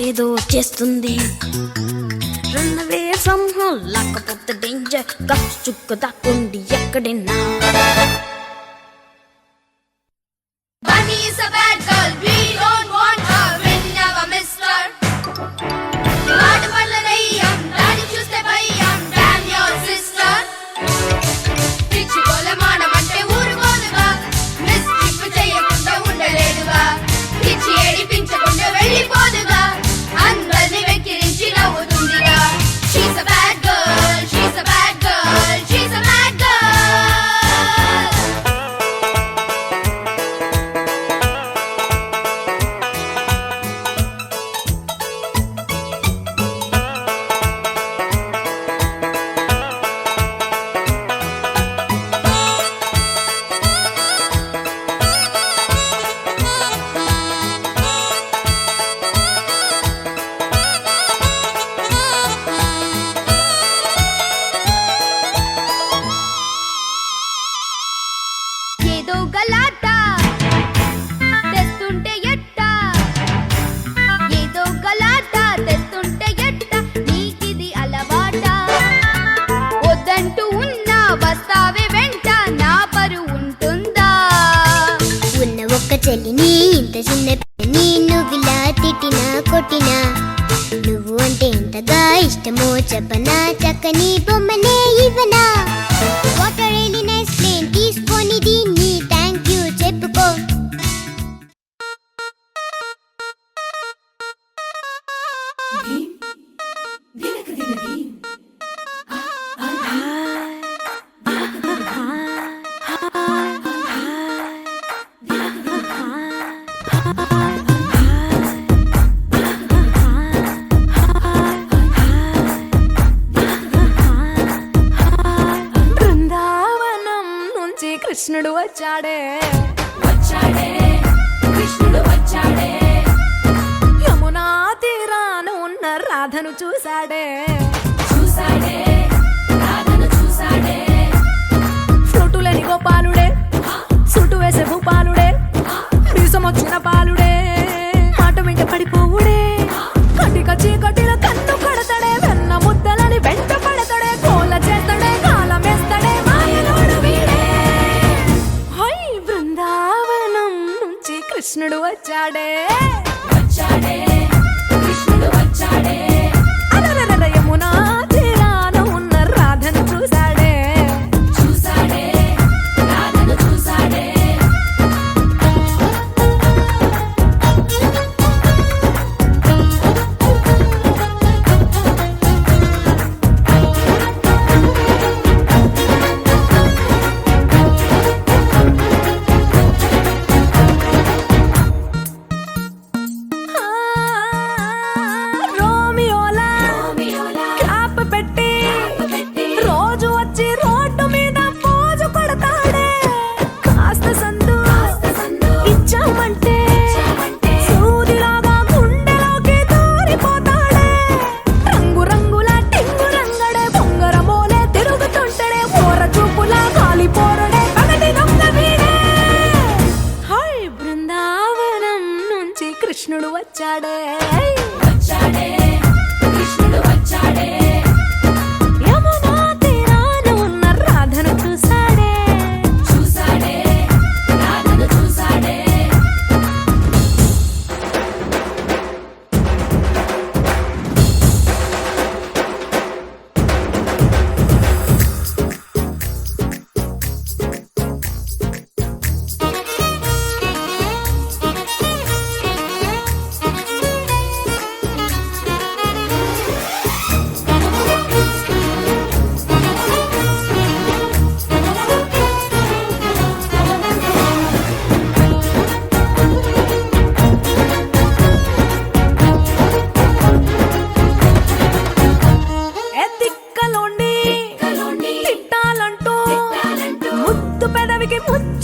ఏదో చేస్తుంది. Run away from home లేకపోతే డేంజర్, కప్స్ చుక్క దాక్కుండి ఎక్కడైనా. Bunny is a bad girl, we don't want her. Ring never miss her. Maad padla nayyam, daddy chuste bhayyam, damn your sister. Pichi bola manam ante ఊరుకోదుగా, mistake చేయకుండా ఉండలేదుగా, పిచ్చి ఏడిపించకుండా వెళ్ళిపోదుగా, అందర్ని వెక్కిరించి నవ్వుతుందిగా. She's a bad girl, she's a bad girl, she's a bad girl. ఏదో గలాట తెస్తుంటే ఎట్ట, ఏదో గలాట తెస్తుంటే ఎట్ట, నీకిది అలవాట. వద్దంటూ ఉన్నా వస్తావే వెంట, నా పరువు ఉంటుందా? ఉన్న ఒక్క చెల్లిని ఇంత చిన్న పిల్లని నువ్విలా తిట్టినా కొట్టినా, నువ్వు అంటే ఎంతగా ఇష్టమో చెప్పనా, చక్కని బొమ్మనే ఇవ్వనా. What are really nice plane, తీసుకొని దీన్ని థ్యాంక్ యూ చెప్పుకో. బృందావనం నుంచి కృష్ణుడు వచ్చాడే, వచ్చాడే కృష్ణుడు వచ్చాడే, యమునా తీరాన ఉన్న రాధను చూశాడే, చూసాడే రాధను చూసాడే, ఫ్లూటులని గోపాలుడే, సుటు వేసే భూపాలుడే, మీసమొచ్చిన పాలుడే, మాట వెంట పడిపోవుడే, కటిక చీకటిలో కన్ను కడతాడే, వెన్న ముద్దలని వెంట పడతాడే, కోల చేస్తాడే, కాలమేస్తాడే, మాయలోడు వీడే. హై బృందావనం నుంచి కృష్ణుడు వచ్చాడే, వచ్చాడే కృష్ణుడు వచ్చాడే, అలరర యమునా తీరాన ఉన్న రాధను చూశాడే, చూసాడే రాధను చూసాడే. ఆ, రోమియోలా క్యాప్ పెట్టి రోజు వచ్చి రోడ్డు మీద పోజు కొడతాడే, కాస్త సందు ఇచ్చామంటే సూదిలాగా గుండెలోకి దూరిపోతాడే, రంగు రంగుల టింగు రంగడే, బొంగరమోలే తిరుగుతుంటాడే, ఓర చూపులా కాలిపోరడే, పగటి దొంగ వీడే. హై బృందావనం నుంచి కృష్ణుడు వచ్చాడే, వచ్చాడే కృష్ణుడు వచ్చాడే, యమునా తీరాన ఉన్న రాధను చూశాడే, చూసాడే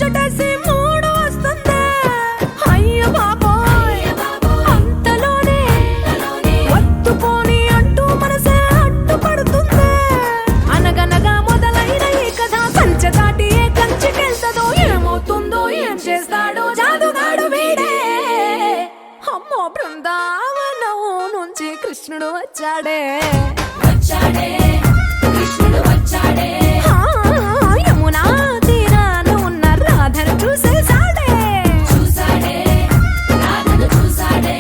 ముచ్చటేసి మూడు వస్తుంది. అయ్య బాబోయ్ అంతలోనే వత్తుకోని అంటూ మనసే అడ్డుపడుతుంది. అనగనగా మొదలైన ఈ కథ కంచె దాటి ఏ కంచికెళ్తదో, ఏమవుతుందో ఏం చేస్తాడో జాదుగాడు వీడే. అమ్మో బృందావనం నుంచి కృష్ణుడు వచ్చాడే కృష్ణుడు వచ్చాడే. యమునా తీరాన ఉన్న రాధను చూసేసాడే రాధను చూసాడే.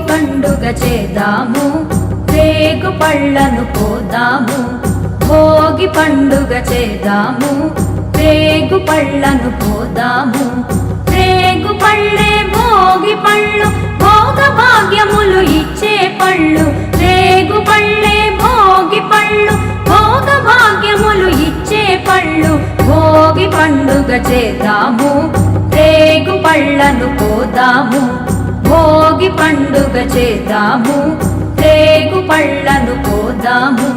పండుగ చేద్దాము రేగు పళ్ళను కోదాము భోగి పండుగ చేద్దాము రేగు పళ్ళను కోదాము రేగు పళ్ళే భోగి పళ్ళు భోగ భాగ్యములు ఇచ్చే పళ్ళు రేగు పళ్ళే భోగి పళ్ళు భోగ భాగ్యములు ఇచ్చే పళ్ళు భోగి పండుగ చేద్దాము రేగు పళ్ళను కోదాము భోగి పండుగ చేద్దాము రేగు పళ్ళను కోదాము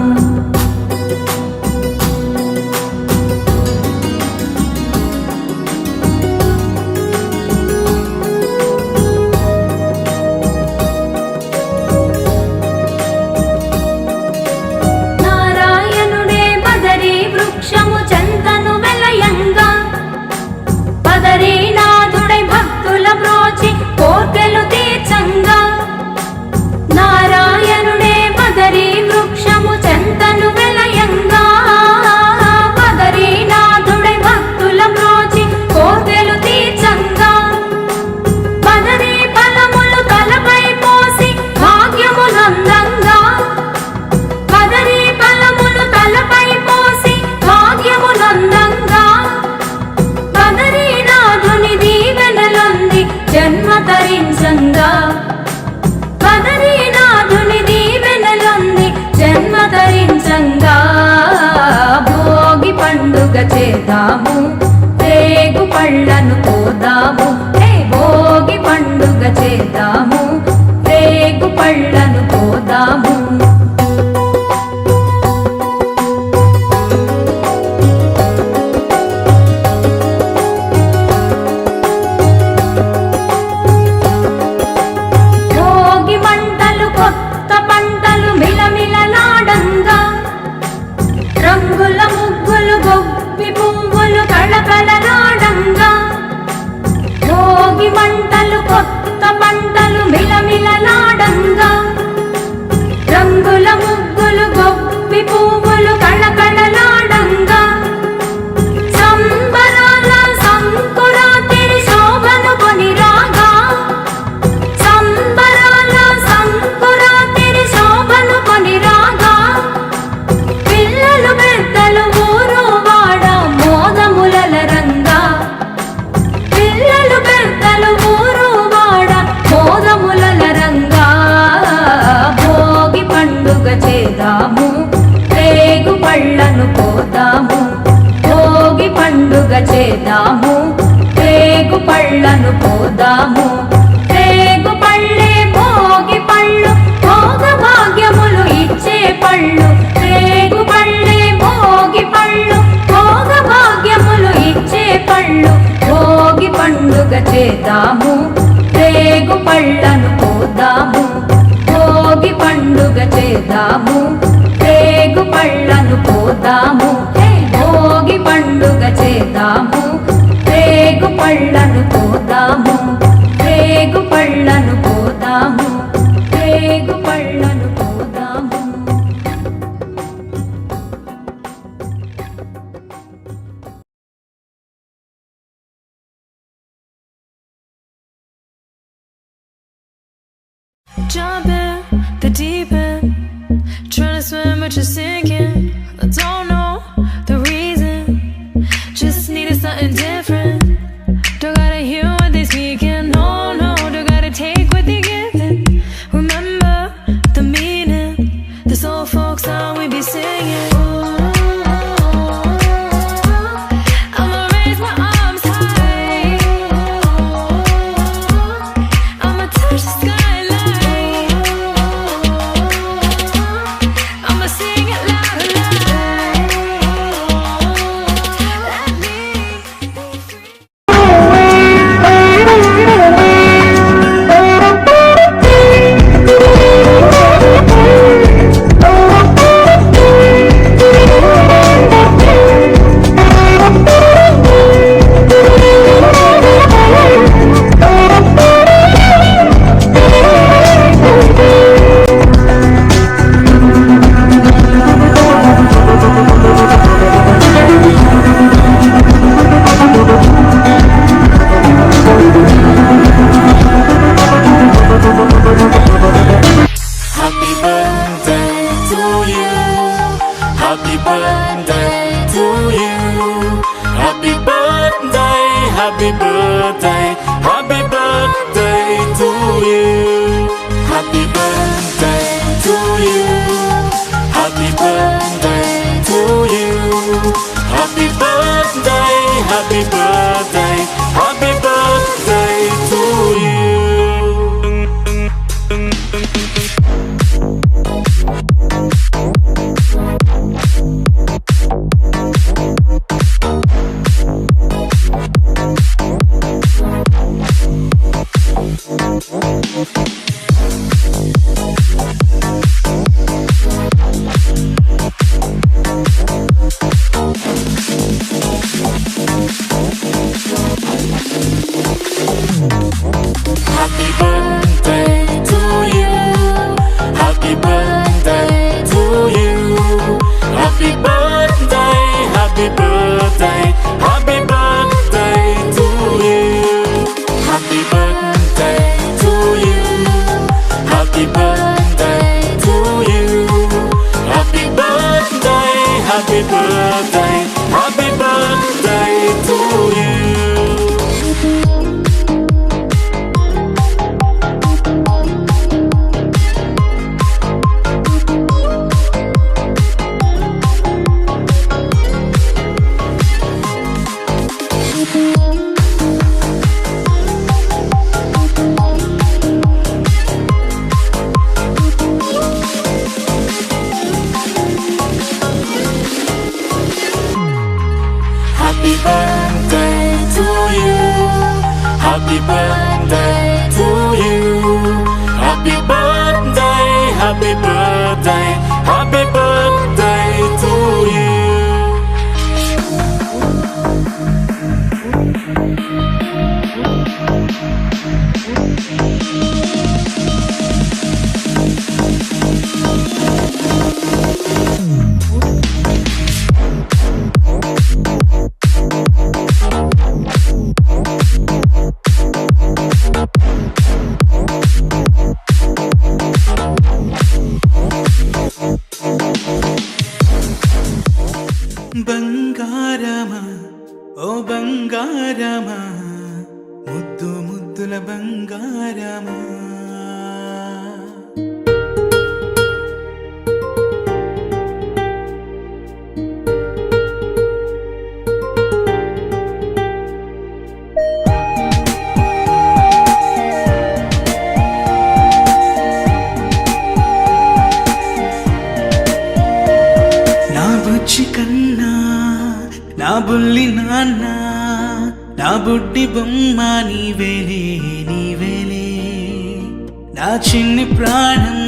నారాయణుడే బదరీ వృక్షము చెంతను వెలయంగా బదరీనాథుడై భక్తుల బ్రోచి కోర్కెలు తీర్చంగా నారాయణుడే బదరీ వృక్షము చెంతను వెలయంగా బదరీనాథుడై భక్తుల బ్రోచి కోర్కెలు తీర్చంగా బదరీ ఫలములు తలపై పోసి భాగ్యమునందంగా బదరీ ఫలములు తలపై పోసి భాగ్యమునందంగా బదరీనాథుని దీవెనలొంది జన్మ తరించంగా బదరీనాథుని దీవెనలొంది జన్మ తరించంగా భోగి పండుగ చేద్దాము రేగు పళ్ళను కోదాము భోగి పండుగ చేద్దాము రేగు పళ్ళను కోదాము భోగి మంటలు కొత్త పంటలు మిలమిలలాడంగా రంగుల ముగ్గులు గొప్పి పువ్వులు కళకళలాడంగా భోగి మంటలు కొత్త పంటలు మిలమిలలాడంగా రంగుల ముగ్గులు గొప్పి పువ్వులు కళకళలాడంగా సంబరాల సంకురాతిరి శోభను కొని రాగా సంబరాల సంకురాతిరి శోభను కొని రాగా పిల్లలు పెద్దలు ఊరు వాడ మోదములల రంగా పిల్లలు పెద్దలు ఊరు వాడ మోదములల రంగా భోగి పండుగ చేద్దాము రేగు పళ్ళను కోదాము భోగి పండుగ చేద్దాము రేగు పళ్ళను కోదాము రేగు పళ్ళే భోగి పళ్ళు భోగ భాగ్యములు ఇచ్చే పళ్ళు రేగు పళ్ళే భోగి పళ్ళు భోగ భాగ్యములు ఇచ్చే పళ్ళు భోగి పండుగ చేద్దాము రేగు పళ్ళను కోదాము భోగి పండుగ చేద్దాము రేగు పళ్ళను కోదాము భోగి పండుగ చేద్దాము రేగు పళ్ళను కోదాము రేగు పళ్ళను కోదాము రేగు పళ్ళను కోదాము Jump in the deep end, trying to swim but you're sinking. I don't know the reason, just needed something different. Don't gotta hear what they speaking, no, no, don't gotta take what they giving. Remember the meaning, this old folk song we be singing. I'ma raise my arms high, I'ma touch the skyline, I'ma sing it Happy birthday to you. Happy birthday, happy birthday, happy birthday to you. Happy birthday to you. Happy birthday to you. Happy birthday, happy birthday, happy birthday to you. Happy birthday to you. Happy birthday to you. Happy birthday, happy birthday, happy birthday to you. Happy birthday to you. Happy birthday to you. Happy birthday, happy birthday, happy birthday to you. Happy birthday to you. Happy birthday to you. Happy birthday, happy birthday, happy birthday to you. బంగారమా ఓ బంగారమా ముద్దు ముద్దుల బంగారమా నా బుజ్జి కన్నా నా బుల్లి నాన్న నా బుడ్డి బొమ్మ నీవేలే నీవేలే నా చిన్ని ప్రాణం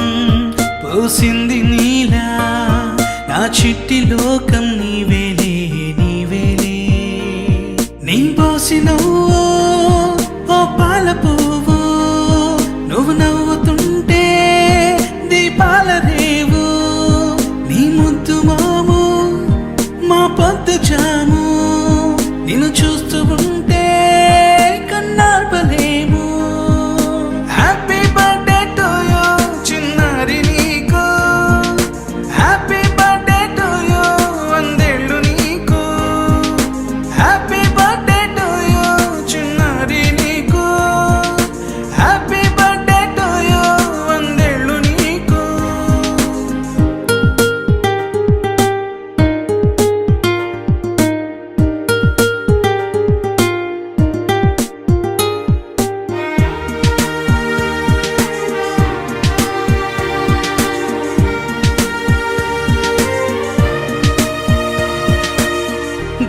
పోసింది నీలా నా చిట్టి లోకం నీవేలే నీవేలే నీ పోసినవో ఓ పాల పువ్వు నువ్వు నవ్వుతుంటే దీపాల రేవు నీ ముద్దు మాము మా పొద్దు జాము నిన్ను చూస్తూ ఉంటే కన్నార్పలేము హ్యాపీ బర్త్డే టు యూ చిన్నారి నీకు హ్యాపీ బర్త్డే టు యూ వందేళ్ళు నీకు హ్యాపీ బర్త్డే టు యూ చిన్నారి నీకు హ్యాపీ బర్త్డే టు యూ వందేళ్ళు నీకు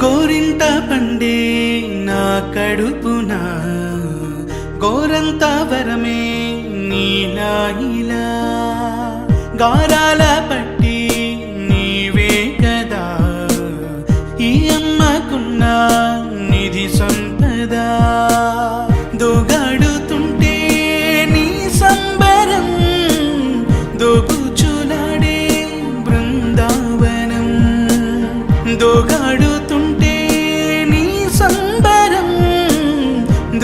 గోరింట పండే నా కడుపున గోరంత వరమే నీలా ఇలా గారాల పట్టి నీవే కదా ఈ అమ్మకున్న నిధి సంపద దోగాడుతుంటే నీ సంబరం దోబుచులాడే బృందావనం దోగాడుతుంటే నీ సంబరం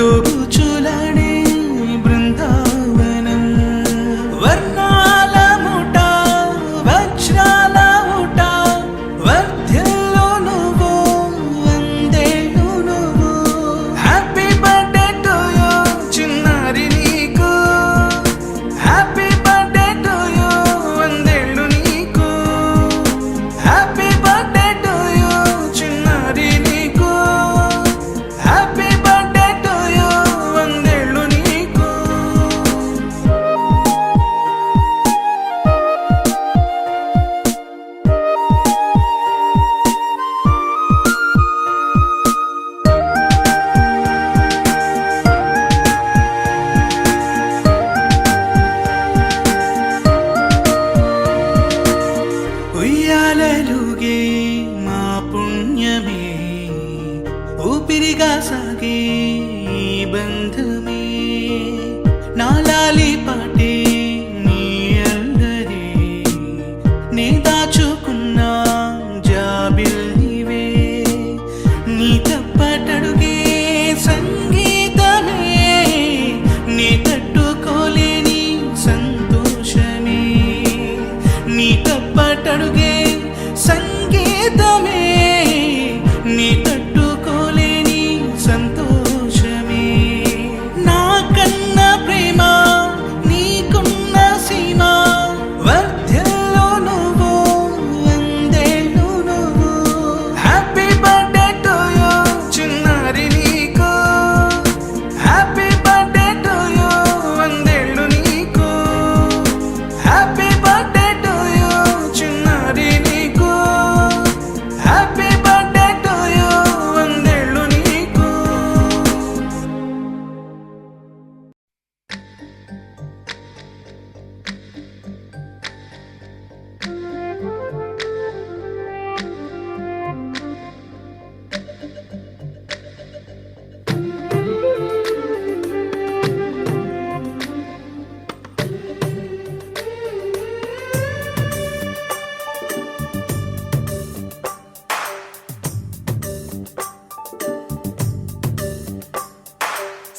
దోబుచులాడే బృందావనం వర్ణాల ముఠ వజ్రాల ఊట ఊపిరిగా సాగే ఈ బంధమే నాలాలి పాటే నీ అల్లరే నే దాచుకున్న జాబిల్లివే నీ తప్పటడుగే సంగీతమే నీ తట్టుకోలేని సంతోషమే నీ తప్పటడుగే సంగీతమే నీ తట్టుకోలేని సంతోషమే నా కన్న ప్రేమ నీకున్న సీమ వర్ధల్లో నువ్వు వందేళ్ళు నువ్వు హ్యాపీ బర్త్డే టు యూ చిన్నారి నీకు హ్యాపీ బర్త్డే టు యూ వందేళ్ళు నీకు హ్యాపీ బర్త్డే టు యూ చిన్నారి నీకు హ్యాపీ బర్త్డే టు యూ వందేళ్ళు నీకు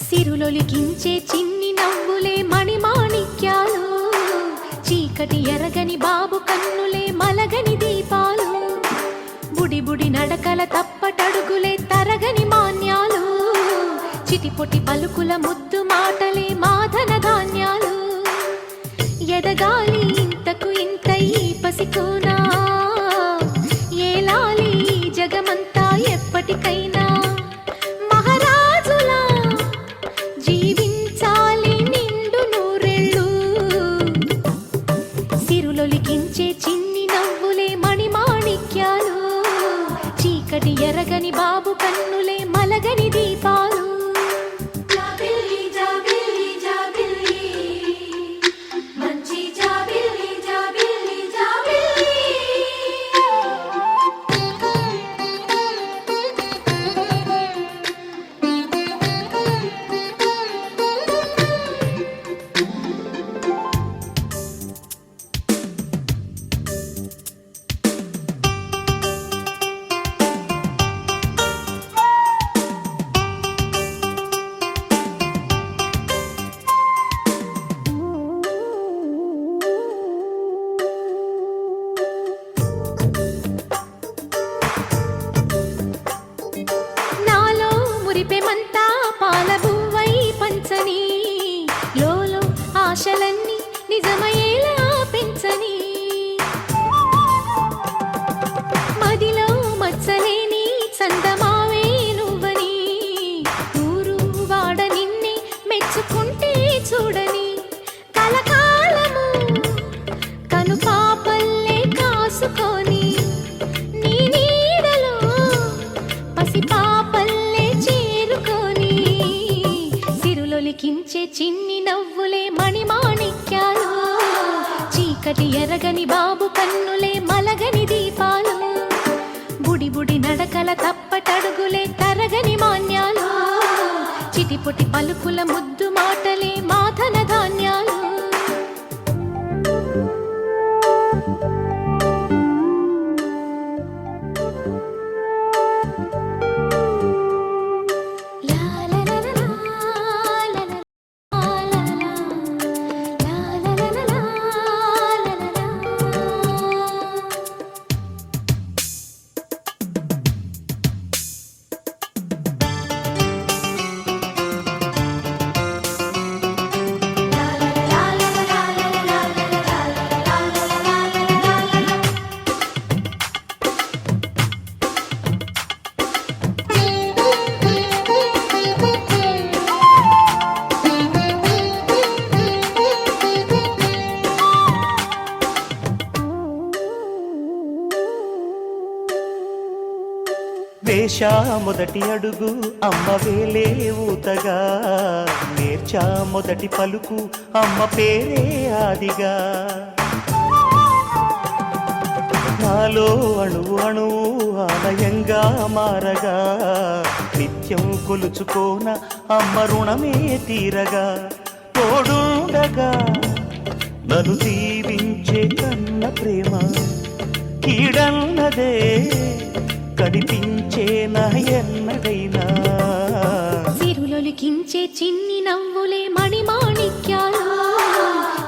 సిరులొలికించే చిన్ని నవ్వులే మణిమాణిక్యాలు చీకటి ఎరగని బాబు కన్నులే మలగని దీపాలు బుడి బుడి నడకల తప్పటడుగులే తరగని మాన్యాలు చిటిపొటి పలుకుల ముద్దు మాటలే మాధన ధాన్యాలు ఎదగాలి ఇంతకు ఇంత ఈ పసికోనా ఏలాలి ఈ జగమంతా ఎప్పటికైనా మహారాజులా జీవించాలి నిండు నూరెళ్ళు సిరులొలికించే చిన్ని నవ్వులే మణిమాణిక్యాలు చీకటి ఎరగని బాబు కన్నులే మలగని దీపాలు జాబిల్లి జాబిల్లి జాబిల్లి మంచి జాబిల్లి జాబిల్లి జాబిల్లి నాలో మురిపెమంతా పాలబువ్వై పంచని లోలో ఆశలన్నీ నిజమయ్యేలా పెంచని మదిలో మచ్చలేని చందమావే నువ్వని ఊరు వాడ నిన్నే మెచ్చుకుంటే చూడని కలకాలము కను పాపల్లే కాసుకొని నీ నీడలో పసిపాపల్లే చేరుకొని సిరులొలికించే చిన్ని నవ్వులే మణిమాణిక్యాలు చీకటి ఎరగని బాబు కన్నులే మలగని దీపాలు బుడి బుడి నడకల తప్పటడుగులే తరగని మాన్యాలు చిటిపొటి పలుకుల ముద్దు మాటలే మాధన ధాన్యాలు లా లా లా లా లా లా లా లా లా లా లా లా. వేశా మొదటి అడుగు అమ్మ వేలే ఊతగా నేర్చా మొదటి పలుకు అమ్మ పేరే ఆదిగా నా నాలో అణువు అణువు ఆలయంగా మారగా నిత్యం కొలుచుకోన అమ్మ రుణమే తీరగా తోడుండగా నన్ను దీవించే కన్న ప్రేమ కీడన్నదే కనిపించే నా ఎన్నడైనా సిరులొలికించే చిన్ని నవ్వులే మణిమాణిక్యాలు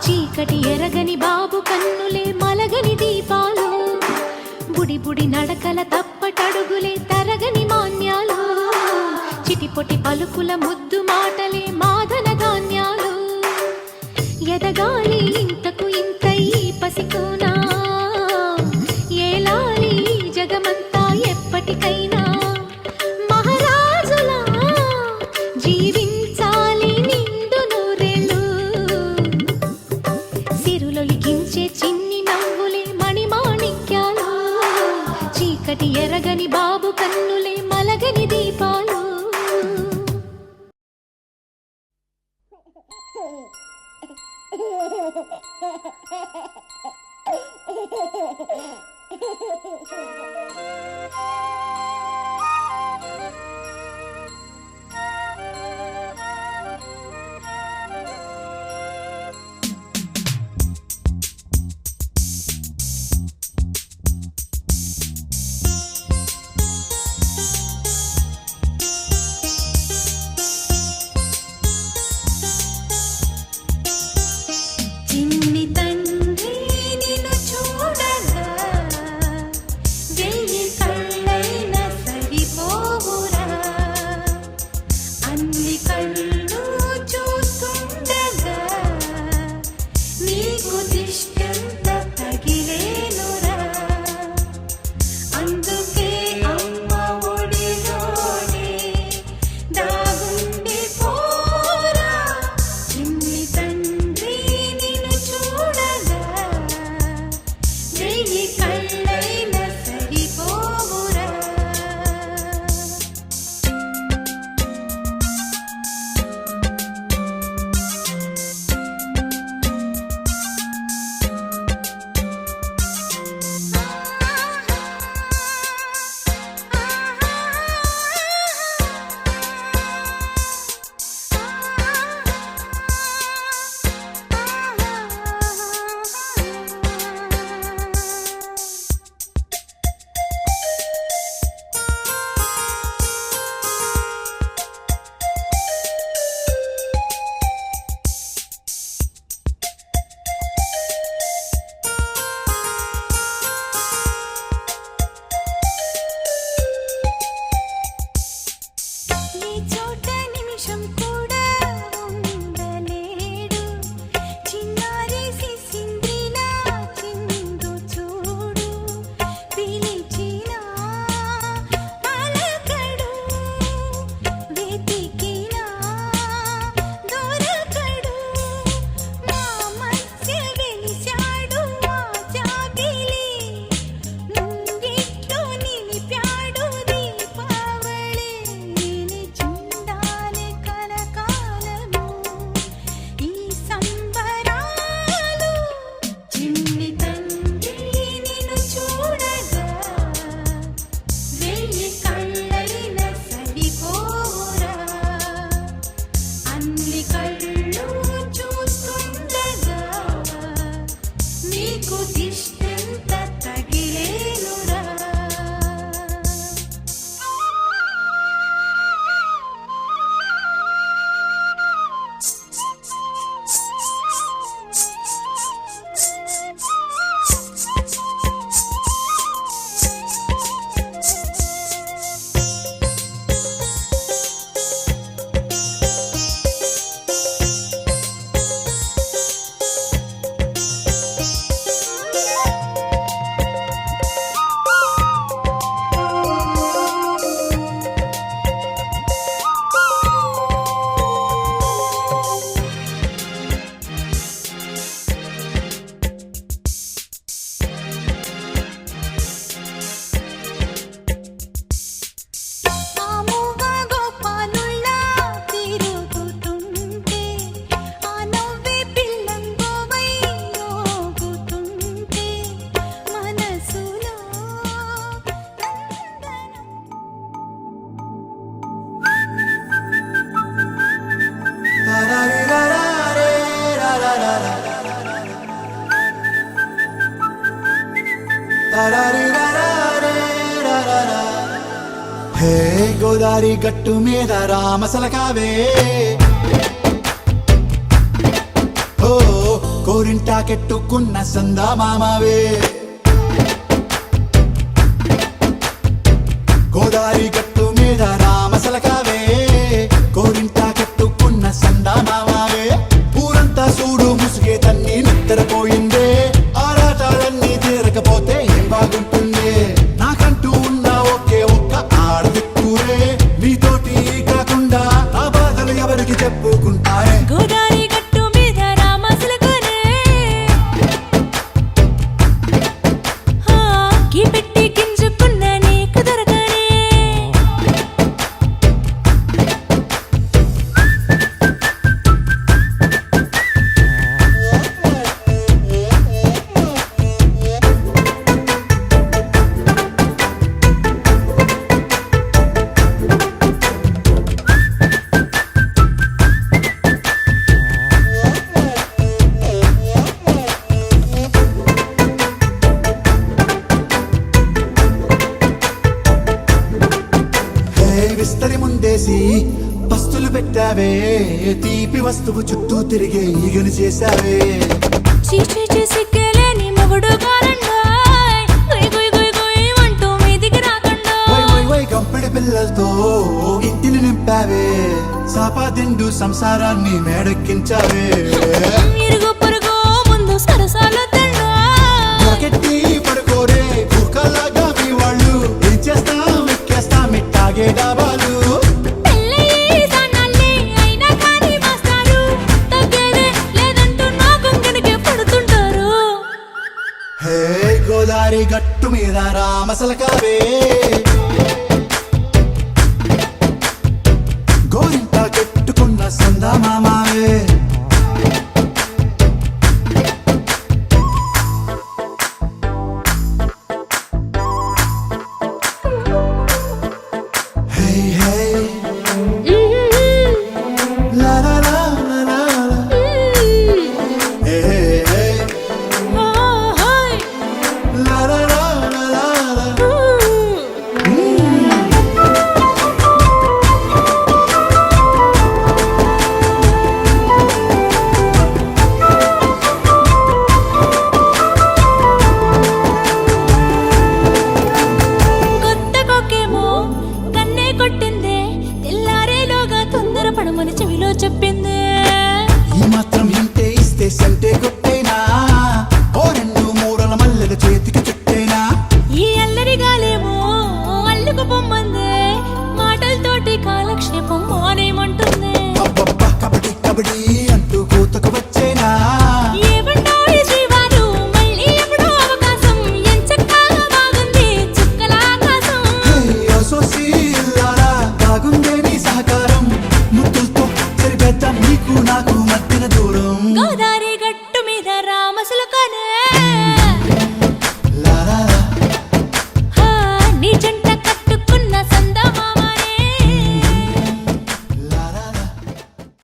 చీకటి ఎరగని బాబు కన్నులే మలగని దీపాలు బుడి బుడి నడకల తప్పటడుగులే తరగని మాన్యాలు చిటిపొటి పలుకుల ముద్దు మాటలే మాదన ధాన్యాలు ఎదగాలి ఇంతకు ఇంతై పసికోనా ఏలాలి జగమంతా ఎప్పటికైనా మహారాజులా జీవించాలి నిండు నూరేళ్ళు సిరులొలికించే చిన్ని నవ్వులే మణిమాణిక్యాలు చీకటి ఎరగని బాబు కన్నులే మలగని దీపాలు చిన్ని తండ్రి నిన్ను చూడగా వెయ్యి హే గోదారి గట్టు మీద రామసలకావే ఓ కోరింటాకెట్టుకున్న సందా మామావే గోదారి గట్టు మీద రామసలకావే కోరింటాకెట్టుకున్న సందా మామావే ఊరంతా చూడు ముసుగే తన్ని నిద్రపోయిందే ఆరాటాలన్నీ తీరకపోతే ఏం బాగుంటుంది నాకంటూ ఉన్న ఒకే ఒక్క ఆడదిక్కురే నీతోటి కాకుండా ఆ బాధలు ఎవరికి చెప్పుకుంటారే గోదారి గట్టు మీద రామసలకనే గీ పెట్టి గింజుకున్న నీకు దొరకనే విస్తరి ముందేసి పస్తులు పెట్టావే తీపి వస్తువు చుట్టూ తిరిగే ఈగను చేశావే చీచి సిగ్గలేని మొగుడు కారండాయ్ గుయ్ గుయ్ గుయ్ గుయ్ అంటూ మీదికి రాకండా వై వై వై గంపెడి పిల్లలతో ఇంటిని నింపావే సాపాదిండు సంసారాన్ని మేడెక్కించావే ఇరుగు పొరుగు ముందు సరసాలు తండా రాకెట్టి పడుకోరే భూకల్లాగా మీ వాళ్ళు ఏం చేస్తాం ఎక్కేస్తాం ఇట్టాగే డాబాలు పెళ్ళయి సన్నాల్ని అయినా కానీ మాస్తారు తగ్గేదే లేదంటూ నా కొంగనికే పడుతుంటారు హే గోదారి గట్టు మీద రామసలకావే గోరింట కెట్టుకున్న సందా మామావే Hey, hey, la la la la la la. Hey, hey, hey, la la la la la la. కొత్త కొక్కేమో కన్నే కొట్టిందే తెల్లారేలోగా తొందర పడమని చెవిలో చెప్పిందే ఈ మాత్రం ఇంటే ఇస్తే సంటే కొట్టేనా ఓ రెండు మూరల మల్లెల చేతికి చుట్టేనా ఈ అల్లరి గాలేమో అల్లుకు పొమ్మందే మాటలతోటి కాలక్షేపం మానేమంటుంది అబ్బబ్బా కబడ్డీ కబడ్డీ అంటూ కూతకు వచ్చేనా ఏమంటో ఈ శ్రీవారు మళ్ళీ ఎప్పుడో అవకాశం ఎంచక్కా బాగుంది చుక్కల ఆకాశం సోసి ఇల్లారా బాగుందే నీ సహకారం ముద్దులతో సరిపెద్దాం నీకు నాకు మధ్యన దూరం గోదారి గట్టు మీద రామసుల